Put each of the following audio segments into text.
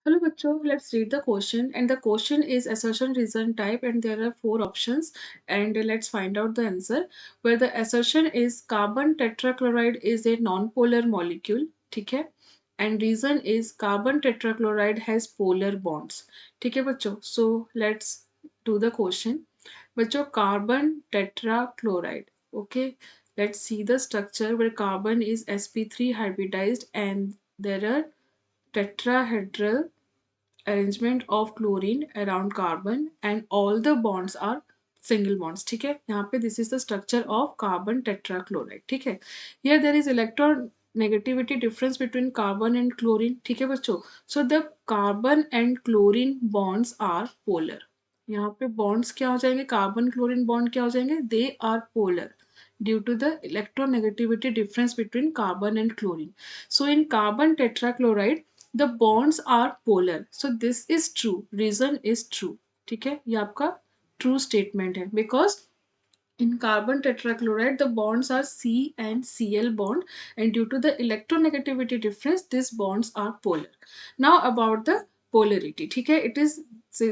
Hello, Bacho. Let's read the question. And the question is assertion reason type, and there are four options. And let's find out the answer. Where the assertion is carbon tetrachloride is a non-polar molecule. ठीक है? And reason is carbon tetrachloride has polar bonds. ठीक है, बच्चों? So let's do the question. बच्चों, carbon tetrachloride. Okay. Let's see the structure where carbon is sp3 hybridized and there are tetrahedral arrangement of chlorine around carbon and all the bonds are single bonds. ठीक है, यहाँ पे this is the structure of carbon tetrachloride. ठीक है, here there is electron negativity difference between carbon and chlorine. ठीक है बच्चों, so the carbon and chlorine bonds are polar. यहाँ पे bonds क्या हो जाएंगे, कार्बन क्लोरीन बॉन्ड क्या हो जाएंगे, they are polar due to the electronegativity difference between carbon and chlorine. So in carbon tetrachloride the bonds are polar. So this is true, reason is true. ठीक है, ये आपका true statement है because in carbon tetrachloride the bonds are C and Cl bond, and due to the electronegativity difference these bonds are polar. Now about the polarity. ठीक है, it is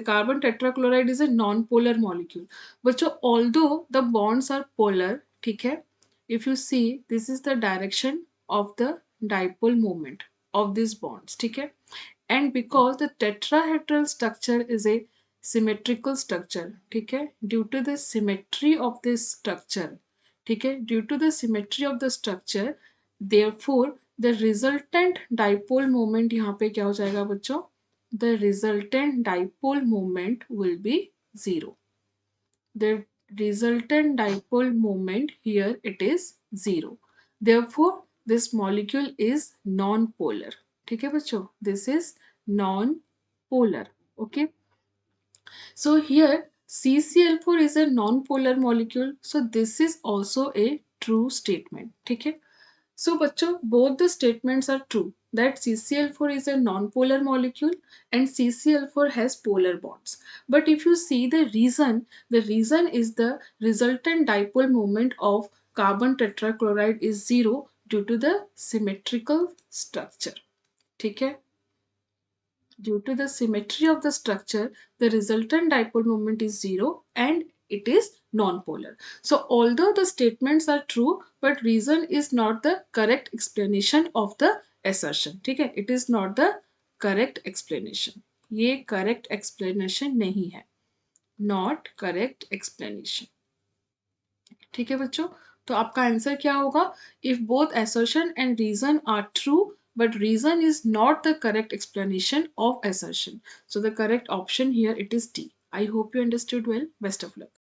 carbon tetrachloride is a non-polar molecule. बच्चों although the bonds are polar, ठीक है, if you see this is the direction of the dipole moment of these bonds. ठीक है, and because the tetrahedral structure is a symmetrical structure. ठीक है, due to the symmetry of this structure, ठीक है, due to the symmetry of the structure, therefore the resultant dipole moment यहाँ पे क्या हो जाएगा बच्चों, the resultant dipole moment will be zero. The resultant dipole moment here it is zero. Therefore this molecule is non-polar. ठीक है बच्चों, this is non-polar. Okay, so here CCl4 is a non-polar molecule, so this is also a true statement. ठीक है, so बच्चों both the statements are true that CCl4 is a non-polar molecule and CCl4 has polar bonds. But if you see the reason is the resultant dipole moment of carbon tetrachloride is zero due to the symmetrical structure. ठीक है, due to the symmetry of the structure, the resultant dipole moment is zero and it is non-polar. So although the statements are true, but reason is not the correct explanation of the assertion. ठीक है, it is not the correct explanation. ये correct explanation नहीं है. Not correct explanation. ठीक है बच्चों, तो आपका आंसर क्या होगा, if both assertion and reason are true but reason is not the correct explanation of assertion, so the correct option here it is D. I hope you understood well. Best of luck.